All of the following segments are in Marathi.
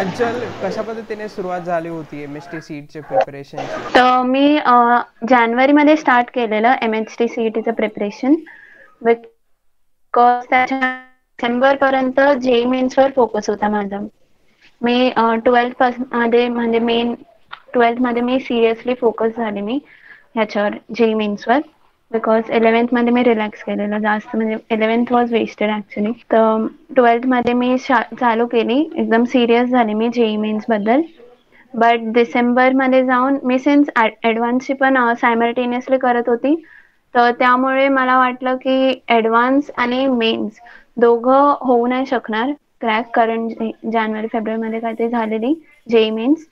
ग्रॅज्युअल कशा पद्धतीने सुरुवात झाली होती MST सीटच्या प्रिपरेशनची? तर मी जानेवारीमध्ये स्टार्ट केलेलं MHT CETचं प्रिपरेशन. बिकॉज त्याच्या डिसेंबरपर्यंत JEE मेन्सवर फोकस होता माझा. मी 12th मध्ये म्हणजे मेन 12th मध्ये मी सिरियसली फोकस झाले मी ह्याच्यावर JEE मेन्सवर. बिकॉज 11th मध्ये मी रिलॅक्स केलेलं जास्त, म्हणजे 11th वॉज वेस्टेड ॲक्च्युली. तर 12th मध्ये मी चालू केली, एकदम सिरियस झाले मी JEE मेन्स बद्दल. बट डिसेंबरमध्ये जाऊन मी सिन्स ॲडव्हान्सची पण सायमल्टेनियसली करत होती, तर त्यामुळे मला वाटलं की ॲडव्हान्स आणि मेन्स दोघं होऊ नाही शकणार क्रॅक, कारण जानेवारी फेब्रुवारीमध्ये काहीतरी झालेली JEE मेन्स.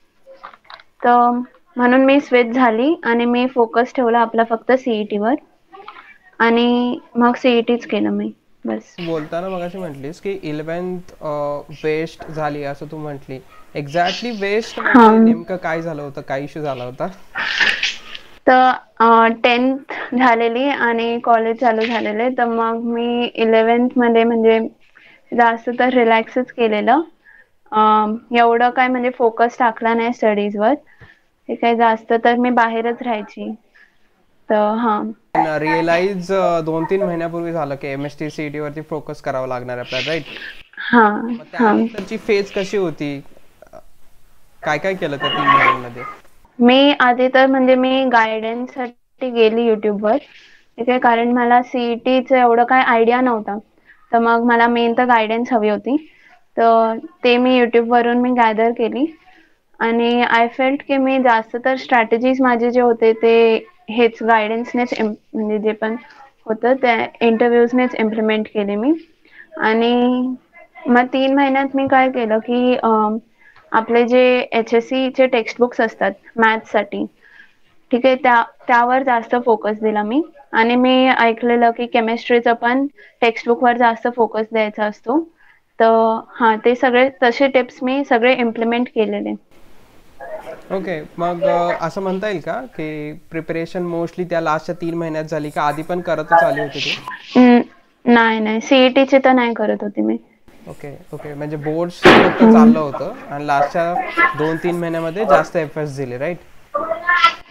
तर म्हणून मी स्विच झाली आणि मी फोकस ठेवला आपला फक्त CETवर आणि मग CETच केलं मी बस. बोलताना मगाशी म्हटलीस की 11th वेस्ट झाली असं तू म्हटली. एक्झॅक्टली वेस्ट म्हणजे नेमकं काय झालं होतं, काय इश्यू झाला होता? तर 10th झालेली आणि कॉलेज चालू झालेले, तर मग मी 11th मध्ये म्हणजे जास्त तर रिलॅक्सच केलेलं. एवढं काय म्हणजे फोकस टाकला नाही स्टडीजवर. ते काय जास्त तर मी बाहेरच राहायची. तर हां. रिअलाइज 2-3 महिन्यापूर्वी झालं की MST CET वरती फोकस करावं लागणार आहे आपल्याला, राईट? हां मग हां. त्यानंतरची फेज कशी होती? काय काय केलं त्या 3 महिन्यांमध्ये? मी आधी तर म्हणजे मी गायडन्ससाठी गेली युट्यूबवर. ठीक आहे, कारण मला CETचं एवढं काय आयडिया नव्हता. तर मग मला मेन तर गायडन्स हवी होती. तर ते मी युट्यूबवरून मी गॅदर केली आणि आय फेल्ट की मी जास्त तर स्ट्रॅटेजीज माझे जे होते ते हेच गायडन्सनेच म्हणजे जे पण होतं त्या इंटरव्ह्यूजनेच इम्प्लिमेंट केले मी. आणि मग 3 महिन्यात मी काय केलं की आपले जे HSCचे टेक्स्टबुक्स असतात मॅथ्ससाठी, ठीक आहे, त्यावर जास्त फोकस दिला मी. आणि मी ऐकलेलं की केमिस्ट्रीचं पण टेक्स्टबुकवर जास्त फोकस द्यायचा असतो. तर हां, ते सगळे तसे टिप्स मी सगळे इम्प्लिमेंट केलेले. ओके, मग असं म्हणता येईल का की प्रिपरेशन मोस्टली त्या लास्टच्या 3 महिन्यात झाली का आधी पण करतच आली होती तू? नाही, CETचे तर नाही करत होते मी. ओके ओके, म्हणजे बोर्ड्सचं फक्त चाललं होतं आणि लास्टच्या 2-3 महिन्यामध्ये जास्त एफर्ट्स दिले, right?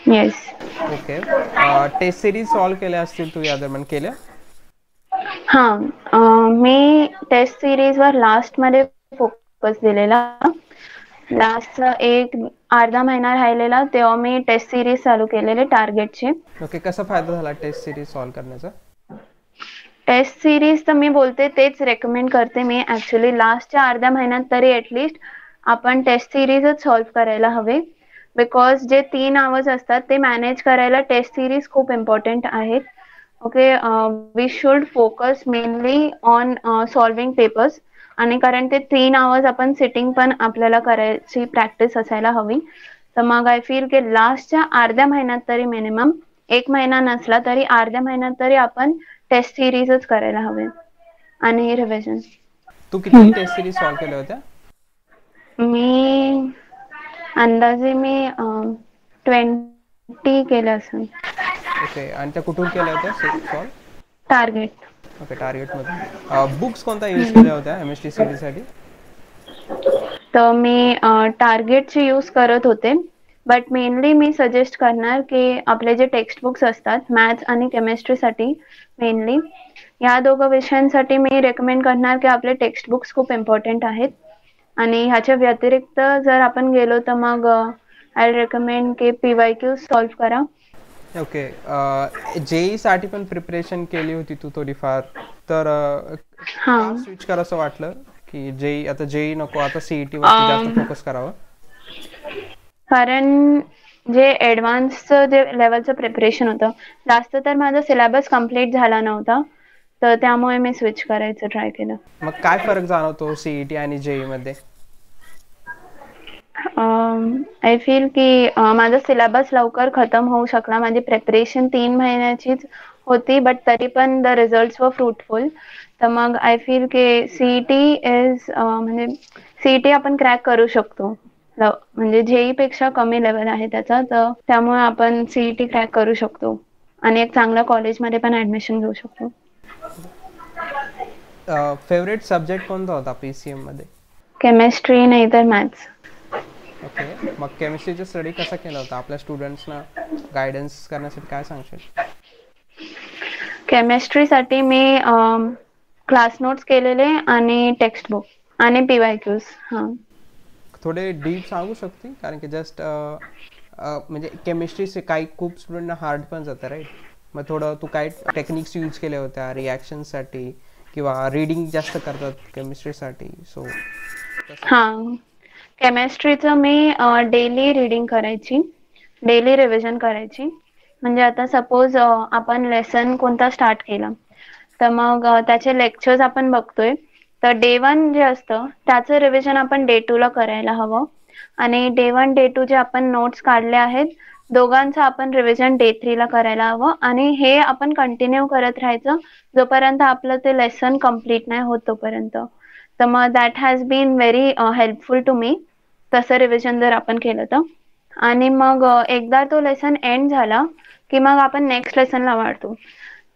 Yes. Okay. Test series solve केल्या असतील तू या दरम्यान, केल्या? हां, मी टेस्ट सिरीजवर लास्टमध्ये फोकस दिलेला. लास्टचा एक अर्धा महिना राहिलेला तेव्हा मी टेस्ट सिरीज चालू केलेले टार्गेटचे. ओके, कसा फायदा झाला टेस्ट सिरीज सॉल्व्ह करण्याचा? टेस्ट सिरीज तर मी बोलते तेच रेकमेंड करते मी ॲक्च्युली. लास्टच्या अर्ध्या महिन्यात तरी ॲटलिस्ट आपण टेस्ट सिरीजच सॉल्व्ह करायला हवे. बिकॉज जे 3 आवर्स असतात ते मॅनेज करायला टेस्ट सिरीज खूप इम्पॉर्टंट आहेत. Okay, we should focus mainly on solving papers. आणि कारण ते 3 आवर्स आपण सिटिंग पण आपल्याला करायची प्रॅक्टिस असायला हवी. तर मग आय फील की लास्टच्या अर्ध्या महिन्यात तरी मिनिमम 1 महिना नसला तरी अर्ध्या महिन्यात तरी आपण टेस्ट सिरीजच करायला हवे आणि रिव्हिजन. तू किती टेस्ट सिरीज सॉल्व्ह केल्या होत्या? मी अंदाजे मी 20 केलं असेल. ओके, आणि त्या कुठून केल्या होत्या सॉल्व्ह? टार्गेट. ओके, टार्गेटमधून. बुक्स कोणता यूज केल्या होत्या MST सीरीजसाठी? तर मी टार्गेटचे यूज करत होते. बट मेनली मी सजेस्ट करणार की आपले जे टेक्स्टबुक्स असतात मॅथ्स आणि केमिस्ट्रीसाठी मेनली, या दोघं विषयांसाठी मी रेकमेंड करणार की आपले टेक्स्टबुक्स खूप इम्पॉर्टंट आहेत. आणि ह्याच्या व्यतिरिक्त जर आपण गेलो तर मग आय रेकमेंड की PYQ सॉल्व्ह करा. ओके, JEE साठी पण प्रिपरेशन केली होती तू थोडीफार, तर का स्विच करावं वाटलं की JEE आता JEE नको, आता CET वरती जास्त फोकस करावं? कारण जे ॲडव्हान्सचं जे लेवलचं प्रिपरेशन होतं, जास्त तर माझा सिलेबस कंप्लीट झाला नव्हता, तर त्यामुळे मी स्विच करायचं ट्राय केलं. मग काय फरक जाणवतो CET आणि JEE मध्ये? आय फील की माझा सिलेबस लवकर खतम होऊ शकला. माझी प्रिपरेशन 3 महिन्याचीच होती, बट तरी पण द रिझल्ट्स वर फ्रुटफुल. तर मग आय फील की CET इज म्हणजे CET आपण क्रॅक करू शकतो. म्हणजे JEE पेक्षा कमी लेवल आहे त्याचा, तर त्यामुळे आपण CET क्रॅक करू शकतो आणि एक चांगल्या कॉलेजमध्ये पण ॲडमिशन घेऊ शकतो. फेवरेट सब्जेक्ट कोणता होता PCM मध्ये? केमिस्ट्री नाही तर मॅथ्स. ओके, मग केमिस्ट्रीचा स्टडी कसा केला होता? आपल्या स्टुडंट्सना गायडन्स करण्यासाठी काय सांगशील? केमिस्ट्रीसाठी मी क्लास नोट्स केलेले आणि टेक्स्ट बुक आणि PYQs. थोडे डीप सांगू शकते? कारण की जस्ट म्हणजे केमिस्ट्रीचे काही खूप स्टुडंटना हार्ड पण जातं, राईट? मग थोडं तू काय टेक्निक्स यूज केल्या होत्या रिॲक्शनसाठी किंवा रीडिंग जास्त करतात केमिस्ट्रीसाठी, सो हां, केमिस्ट्रीचं मी डेली रीडिंग करायची, डेली रिव्हिजन करायची. म्हणजे आता सपोज आपण लेसन कोणता स्टार्ट केला, तर मग त्याचे लेक्चर्स आपण बघतोय, तर डे 1 जे असतं त्याचं रिव्हिजन आपण डे 2 ला करायला हवं आणि डे 1 डे 2 जे आपण नोट्स काढले आहेत दोघांचं आपण रिव्हिजन डे 3 ला करायला हवं आणि हे आपण कंटिन्यू करत राहायचं जोपर्यंत आपलं ते लेसन कम्प्लीट नाही होत तोपर्यंत. तर मग that has been very helpful to me, तसं रिव्हिजन जर आपण केलं तर. आणि मग एकदा तो लेसन एंड झाला की मग आपण नेक्स्ट लेसनला वाढतो.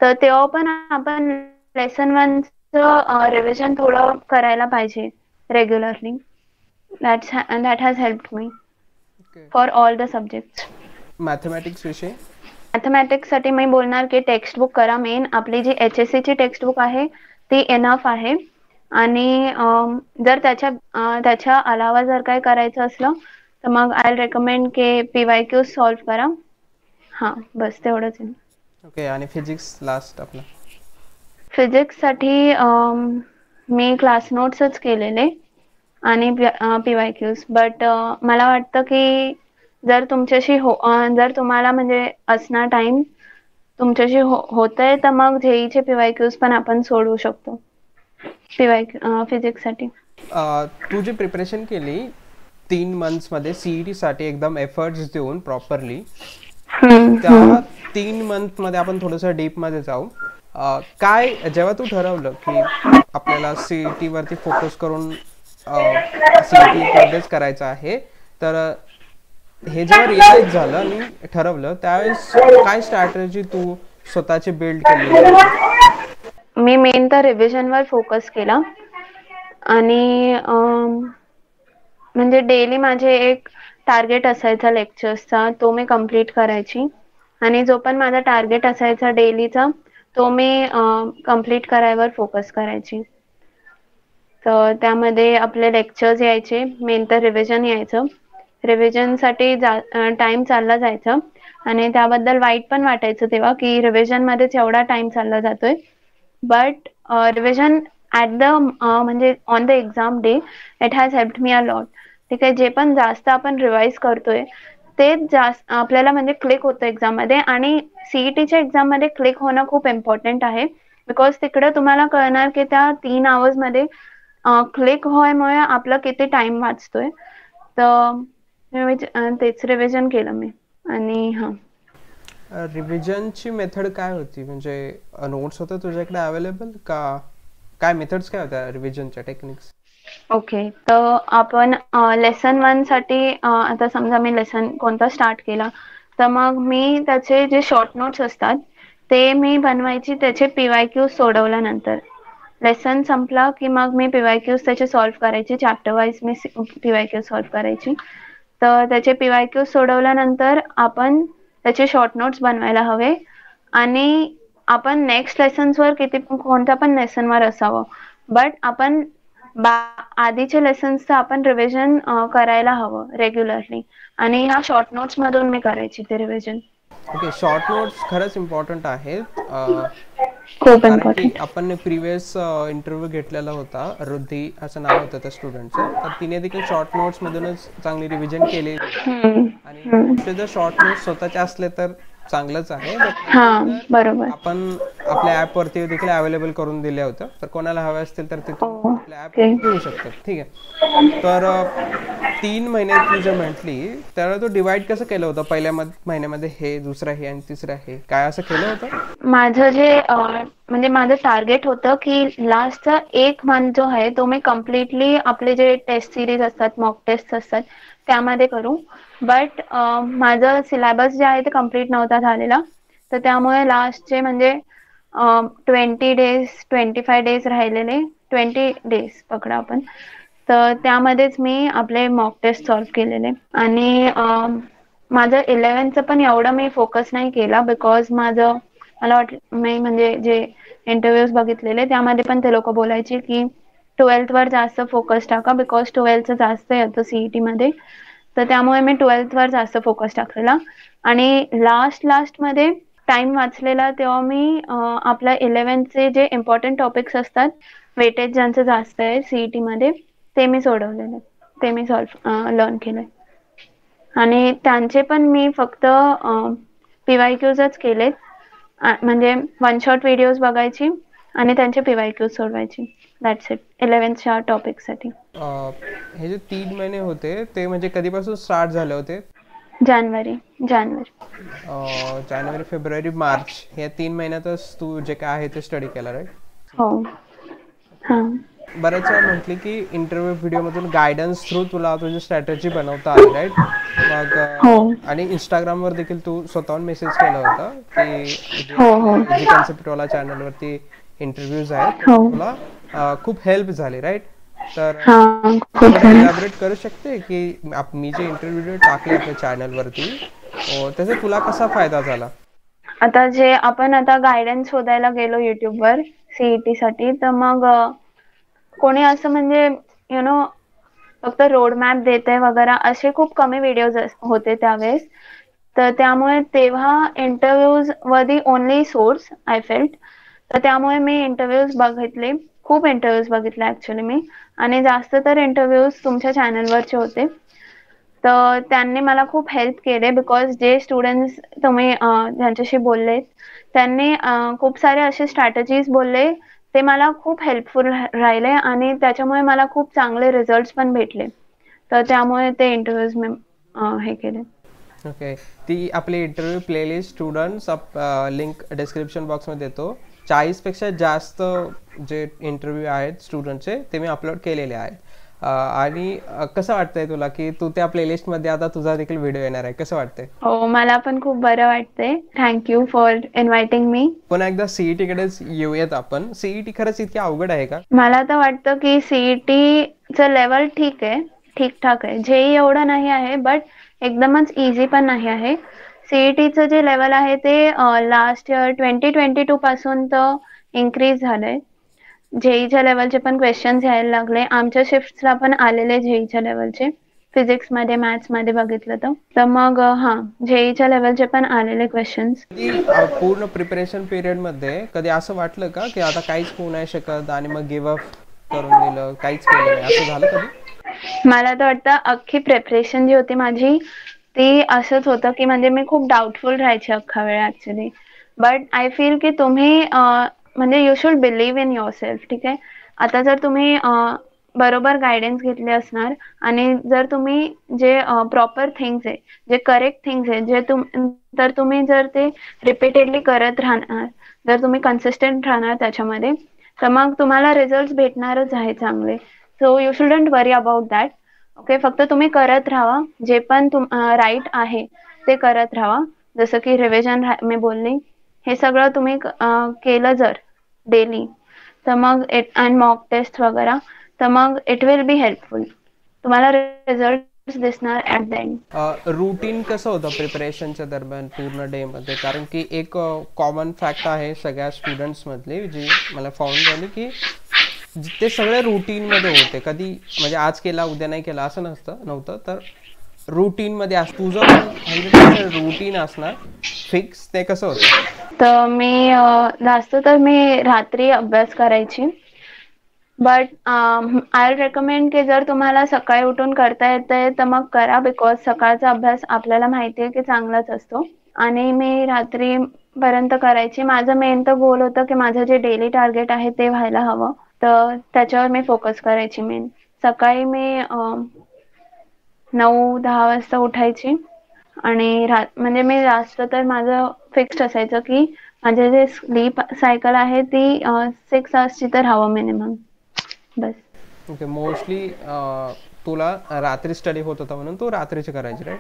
तर तेव्हा पण आपण लेसन 1 चं रिव्हिजन थोडं करायला पाहिजे regularly. that has helped me for all the subjects. Mathematics विषय? मॅथमॅटिक्स साठी मी बोलणार की टेक्स्ट बुक करा. मेन आपली जी HSC ची टेक्स्ट बुक आहे ती इनफ आहे आणि जर त्याच्या अलावा जर काय करायचं असलं तर मग आय रेकमेंड की PYQ सॉल्व करा. बस तेवढंच आहे. ओके, आणि फिजिक्स लास्ट आपला? फिजिक्स साठी मी क्लास नोट्सच केलेले आणि PYQs. बट मला वाटतं की जर तुम्हाला म्हणजे असणार टाइम तुमच्याशी होतंय तर मग JEE चे PYQs पण आपण सोडवू शकतो फिजिक्स साठी. तू जी प्रिपरेशन केली 3 मंथ्स मध्ये CET साठी एकदम एफर्ट्स देऊन प्रॉपरली, त्या 3 मंथ मध्ये आपण थोडंसं डीप मध्ये जाऊ. काय जेव्हा तू ठरवलं की आपल्याला CET वरती फोकस करून CET मध्येच करायचं आहे, तर हे जेव्हा रिअलाइज झालं आणि ठरवलं त्यावेळेस काय स्ट्रॅटेजी तू स्वतःची बिल्ड केली? मी मेन तर रिव्हिजन वर फोकस केला आणि म्हणजे डेली माझे एक टार्गेट असायचा लेक्चर्सचा, तो मी कंप्लीट करायची आणि जो पण माझा टार्गेट असायचा डेलीचा तो मी कंप्लीट करायवर फोकस करायची. तर त्यामध्ये आपले लेक्चर्स यायचे, मेन तर रिव्हिजन यायचं. रिव्हिजनसाठी टाइम चालला जायचा आणि त्याबद्दल वाईट पण वाटायचं तेव्हा की रिव्हिजन मध्येच एवढा टाइम चालला जातोय. बट रिव्हिजन ॲट द म्हणजे on the exam day it has helped me a lot. ठीक आहे, जे पण जास्त आपण रिवाइज करतोय ते जास्त आपल्याला म्हणजे क्लिक होतं एक्झाम मध्ये आणि CETच्या एक्झाम मध्ये क्लिक होणं खूप इम्पॉर्टंट आहे. बिकॉज तिकडे तुम्हाला कळणार की त्या 3 आवर्स मध्ये क्लिक व्हायमुळे आपलं किती टाइम वाचतोय. तर तेच रिव्हिजन केलं मी. आणि रिव्हिजनची मेथड काय होती? म्हणजे नोट्स होतं तुझ्याकडे अवेलेबल का? काय मेथड्स काय होत्या रिव्हिजनच्या टेक्निक्स? ओके, तर आपण लेसन 1 साठी आता समजा मी लेसन कोणता स्टार्ट केला तर मग मी त्याचे जे शॉर्ट नोट्स असतात ते मी बनवायची, त्याचे PYQ सोडवल्यानंतर. लेसन संपला की मग मी PYQs त्याचे सॉल्व करायची, चॅप्टर वाईज मी PYQ सॉल्व करायची. तर त्याचे PYQ सोडवल्यानंतर आपण त्याचे शॉर्ट नोट्स बनवायला हवे आणि आपण नेक्स्ट लेसन्सवर कोणत्या पण लेसनवर असावं, बट आपण आधीचे लेसन्सचं आपण रिव्हिजन करायला हवं रेग्युलरली आणि ह्या शॉर्ट नोट्स मधून मी करायची ते रिव्हिजन. ओके, शॉर्ट नोट्स खरंच इम्पॉर्टंट आहेत. खूप कारण की इम्पॉर्टंट. आपण प्रिव्हियस इंटरव्ह्यू घेतलेला होता, रुद्धी असं नाव होतं त्या स्टुडंटचं, तर तिने देखील शॉर्ट नोट्स मधूनच चांगली रिव्हिजन केली. आणि मोस्टली जर शॉर्ट नोट्स स्वतःचे असले तर चांगलंच आहे. बरोबर. आपण आपल्या ऍप वरती देखील अवेलेबल करून दिले होतं, तर कोणाला हवे असतील तर ते आपल्या ऍप घेऊ शकतात. ठीक आहे, तर 3 महिने तू जे म्हटली त्याला तू डिवाइड कसं केलं होतं? पहिल्या महिन्यामध्ये हे, दुसरा हे आणि तिसरा हे, काय असं केलं होतं? माझं जे म्हणजे माझं टार्गेट होतं की लास्टचा 1 मंथ जो आहे तो मी कम्प्लिटली आपले जे टेस्ट सिरीज असतात, मॉक टेस्ट असतात त्यामध्ये करू. बट माझं सिलेबस जे आहे ते कम्प्लीट नव्हता झालेला, तर त्यामुळे लास्टचे म्हणजे 20 डेज 25 डेज राहिलेले, 20 डेज पकडा आपण, तर त्यामध्येच मी आपले मॉक टेस्ट सॉल्व्ह केलेले. आणि माझं 11th पण एवढं मी फोकस नाही केला, बिकॉज मला वाटलं मी म्हणजे जे इंटरव्ह्यूज बघितलेले त्यामध्ये पण ते लोक बोलायचे की 12th वर जास्त फोकस टाका, बिकॉज 12th जास्त येतं CET मध्ये. तर त्यामुळे मी 12th वर जास्त फोकस टाकलेला. आणि लास्ट मध्ये टाइम वाचलेला तेव्हा मी आपल्या 11th जे इम्पॉर्टंट टॉपिक्स असतात, वेटेज ज्यांचं जास्त आहे CET मध्ये, ते मी सोडवलेले, ते मी लर्न केले. आणि त्यांचे पण मी फक्त PYQच केलेत. म्हणजे वन शॉट व्हिडिओज बघायची आणि त्यांचे PYQ सोडवायची. That's it 11th टॉपिकसाठी. हे जे 3 महिने होते ते म्हणजे कधीपासून स्टार्ट झाले होते? जानेवारी. जानेवारी, फेब्रुवारी, मार्च या 3 महिन्यातच तू जे काय आहे ते स्टडी केला, राईट? हो. हां. बऱ्याच वेळा म्हटली की इंटरव्ह्यू व्हिडिओ मधून गायडन्स थ्रू तुला तुझी स्ट्रॅटेजी बनवता आली, राईट? मग आणि इंस्टाग्रामवर देखील तू स्वतःहून मेसेज केला होता की जी कॉन्सेप्टवाला चॅनलवरती इंटरव्ह्यूज आहेत तुला खूप हेल्प झाली, राईट? तर इलॅबोरेट करू शकते की मी जे इंटरव्ह्यू व्हिडिओ टाकले आपल्या चॅनलवरती त्याचा तुला कसा फायदा झाला? आता जे आपण आता गायडन्स शोधायला गेलो युट्यूबवर CET साठी, तर मग कोणी असं म्हणजे फक्त रोड मॅप देते वगैरे असे खूप कमी व्हिडिओज होते त्यावेळेस. तर त्यामुळे तेव्हा इंटरव्ह्यूज वर the only source I felt. तर त्यामुळे मी इंटरव्ह्यूज बघितले, खूप इंटरव्ह्यूज बघितले ऍक्च्युली मी. आणि जास्त तर इंटरव्ह्यूज तुमच्या चॅनलवरचे होते. तर त्यांनी मला खूप हेल्प केले, बिकॉज जे स्टुडंट्स तुम्ही ज्यांच्याशी बोलले त्यांनी खूप सारे असे स्ट्रॅटेजीज बोलले, ते मला खूप हेल्पफुल राहिले आणि त्याच्यामुळे मला खूप चांगले रिझल्ट्स पण भेटले. तर त्यामुळे ते इंटरव्ह्यूज मी हे केले. ओके. ती आपली interview playlist students link description बॉक्समध्ये देतो. 40पेक्षा जास्त जे इंटरव्ह्यू आहेत स्टुडंटचे ते मी अपलोड केलेले आहेत. आणि कसं वाटतंय तुला की तू त्या प्लेलिस्ट मध्ये आता तुझा देखील व्हिडिओ येणार आहे? कसं वाटतंय? हो, मला पण खूप बरं वाटतंय. थँक्यू फॉर इन्व्हायटिंग मी. पुन्हा एकदा CET कडेच येऊयात आपण. CET खरंच इतकी अवघड आहे का? मला तर वाटतं की CETचं लेवल ठीक आहे, ठीकठाक आहे. JEE एवढं नाही आहे, बट एकदमच इझी पण नाही आहे. CETचं जे लेवल आहे ते लास्ट इयर 2022 पासून तर इन्क्रीज झालंय. JEEच्या लेवलचे पण क्वेश्चन्स यायला लागले. आमच्या शिफ्टला पण आलेले JEEच्या लेवलचे, फिजिक्स मध्ये मॅथ्स मध्ये बघितलं तर मग JEEच्या लेवलचे पण आलेले क्वेश्चन्स. पूर्ण प्रिपरेशन पिरियड मध्ये कधी असं वाटलं का की आता काहीच होऊ नाही शकत आणि मग गिव्ह अप करून दिलं, काहीच केलं नाही, असं झालं कधी? मला तर वाटतं अख्खी प्रिपरेशन जी होती माझी ती असंच होतं की म्हणजे मी खूप डाऊटफुल राहायचे अख्खा वेळ ऍक्च्युली. बट आय फील की तुम्ही म्हणजे you should believe in your self. ठीक आहे, आता जर तुम्ही बरोबर गायडन्स घेतले असणार आणि जर तुम्ही जे प्रॉपर थिंग्स आहे, जे करेक्ट थिंग्स आहे, तर तुम्ही जर ते रिपीटेडली करत राहणार, जर तुम्ही कन्सिस्टंट राहणार त्याच्यामध्ये, तर मग तुम्हाला रिझल्ट भेटणारच आहे चांगले. So you shouldn't worry about that. Okay, फक्त तुम्ही करत राहा, जे पण राईट आहे ते करत राहा. जसं की रिव्हिजन मी बोलली, हे सगळं तुम्ही केलं जर डेली, तर मग अँड मॉक टेस्ट वगैरे, तर मग इट विल बी हेल्पफुल. तुम्हाला रिझल्ट दिसणार ऍट द एंड. रुटीन कसं होतं प्रिपरेशनच्या दरम्यान पूर्ण डे मध्ये? कारण की एक कॉमन फॅक्ट आहे सगळ्या स्टुडंट्स मधली जी मला फाउंड झाली की ते सगळे रुटीन मध्ये होते. कधी म्हणजे आज केला उद्या नाही केला असं नव्हतं. तर रुटीन मध्ये तुझं पण 100% रुटीन असणार फिक्स. ते कसं होतं? तर मी जास्त तर मी रात्री अभ्यास करायची. बट आय रेकमेंड की जर तुम्हाला सकाळी उठून करता येतंय तर मग करा, बिकॉज सकाळचा अभ्यास आपल्याला माहिती आहे की चांगलाच असतो. आणि मी रात्री पर्यंत करायची. माझं मेन तर गोल होतं की माझं जे डेली टार्गेट आहे ते व्हायला हवं, तर त्याच्यावर मी फोकस करायची मेन. सकाळी मी 9-10 वाजता उठायची आणि म्हणजे मी जास्त तर माझं फिक्स्ड असायचं की माझे जे स्लीप सायकल आहे ती 6 आवर्सची तर हवं मिनिमम, बस. ओके. मोस्टली तुला रात्री स्टडी होत होता म्हणून तू रात्रीचे करायची, राईट?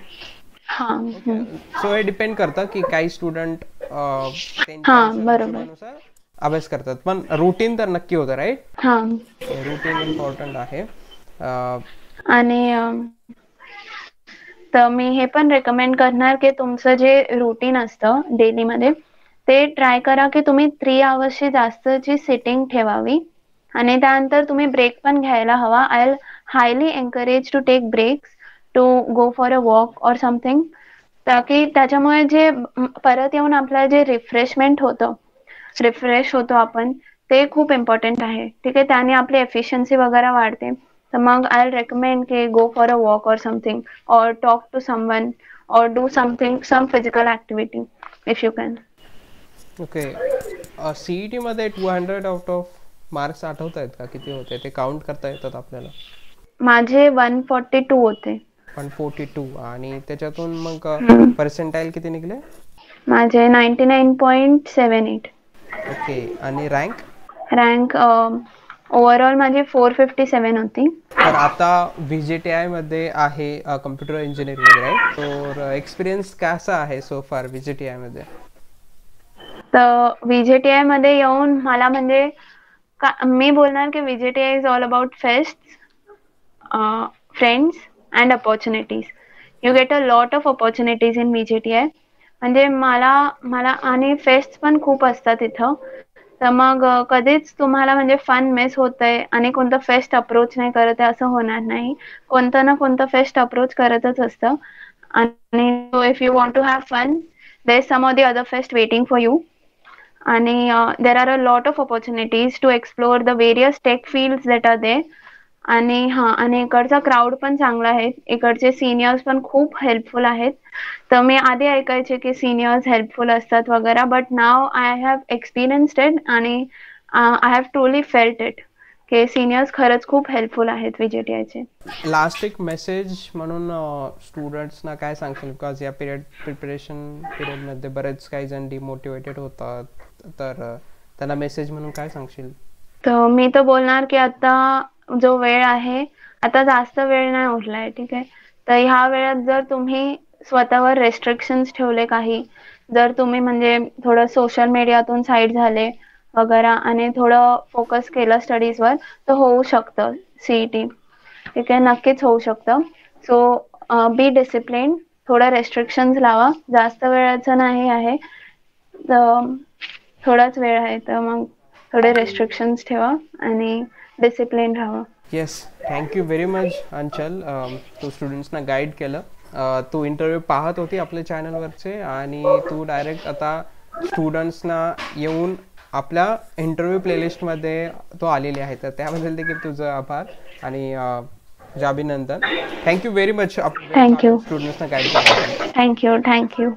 सो हे डिपेंड करतं की काही स्टुडंट त्यांच्यानुसार अभ्यास करतात, पण रुटीन तर नक्की होतं, राईट? रुटीन इम्पॉर्टंट आहे. आणि तर मी हे पण रेकमेंड करणार की तुमचं जे रुटीन असतं डेलीमध्ये ते ट्राय करा की तुम्ही 3 आवर्सची जास्तची सिटिंग ठेवावी आणि त्यानंतर तुम्ही ब्रेक पण घ्यायला हवा. I will highly encourage to take breaks, to go for a walk or something, ताकी त्याच्यामुळे जे परत येऊन आपल्याला जे रिफ्रेश होतो आपण, ते खूप इम्पॉर्टंट आहे. ठीक आहे, त्याने आपली एफिशियन्सी वगैरे वाढते. तर मग आय विल रेकमेंड की go for a walk or something, or talk to someone, or do something, some physical activity if you can. Okay. CET मध्ये 200 आउट ऑफ मार्क्स आठवत आहेत का किती होते ते काउंट करता येतात आपल्याला? माझे 142 होते. 142 आणि त्याच्यातून मग पर्सेंटाइल किती निघले? माझे 99.78. ओके. आणि रँक? रँक ओव्हरऑल माझी 457 होती. तर आता व्हीजीटीआय मध्ये आहे कम्प्युटर इंजिनिअरिंग मध्ये, राईट? तर एक्सपिरियन्स कसा आहे सो फार व्हीजीटीआय मध्ये? तर व्हीजीटीआय मध्ये येऊन मला म्हणजे मी बोलणार की VJTI is all about fest, friends and opportunities. You get a lot of opportunities in VJTI. म्हणजे मला आणि फेस्ट पण खूप असतात इथं. तर मग कधीच तुम्हाला म्हणजे फन मिस होतंय आणि कोणतं फेस्ट अप्रोच नाही करत आहे असं होणार नाही. कोणतं ना कोणतं फेस्ट अप्रोच करतच असतं. आणि if you want to have fun, there is some of the other fest waiting for you. आणि there are a lot of opportunities to explore the various tech fields that are there. आणि इकडचा क्राऊड पण चांगला आहे. इकडचे सिनियर्स पण खूप हेल्पफुल आहेत. तर मी आधी ऐकायचे की सिनियर्स हेल्पफुल असतात वगैरे, but now I have experienced it आणि I have truly felt it की सिनियर्स खरंच खूप हेल्पफुल आहेत व्हीजीटीआयचे. लास्ट एक मेसेज म्हणून स्टुडंट्सना काय सांगशील? बिकॉज या प्रिपरेशन पिरियडमध्ये बरेच काही जण डिमोटिवेटेड होतात, तर त्यांना मेसेज म्हणून काय सांगशील? तर मी तर बोलणार की आता जो वेळ आहे, आता जास्त वेळ नाही उरलाय. ठीक आहे, तर ह्या वेळात जर तुम्ही स्वतःवर रेस्ट्रिक्शन्स ठेवले काही, जर तुम्ही म्हणजे थोडं सोशल मीडियातून साईड झाले वगैरे आणि थोडं फोकस केलं स्टडीजवर, तर होऊ शकतं सीईटी. ठीक आहे, नक्कीच होऊ शकतं. सो बी डिसिप्लिन, थोडं रेस्ट्रिक्शन्स लावा. जास्त वेळाचं नाही आहे, थोडाच वेळ आहे, तर मग थोडे रेस्ट्रिक्शन्स ठेवा आणि डिसिप्लिन राहा. येस, थँक्यू व्हेरी मच अंचल. तू स्टुडंट्सना गाईड केलं. तू इंटरव्ह्यू पाहत होती आपल्या चॅनलवरचे आणि तू डायरेक्ट आता स्टुडंट्सना येऊन आपल्या इंटरव्ह्यू प्लेलिस्टमध्ये तो आलेली आहे, तर त्याबद्दल देखील तुझं आभार आणि अभिनंदन. Thank you very much. थँक्यू. स्टुडंट्सना गाईड केलं. थँक्यू.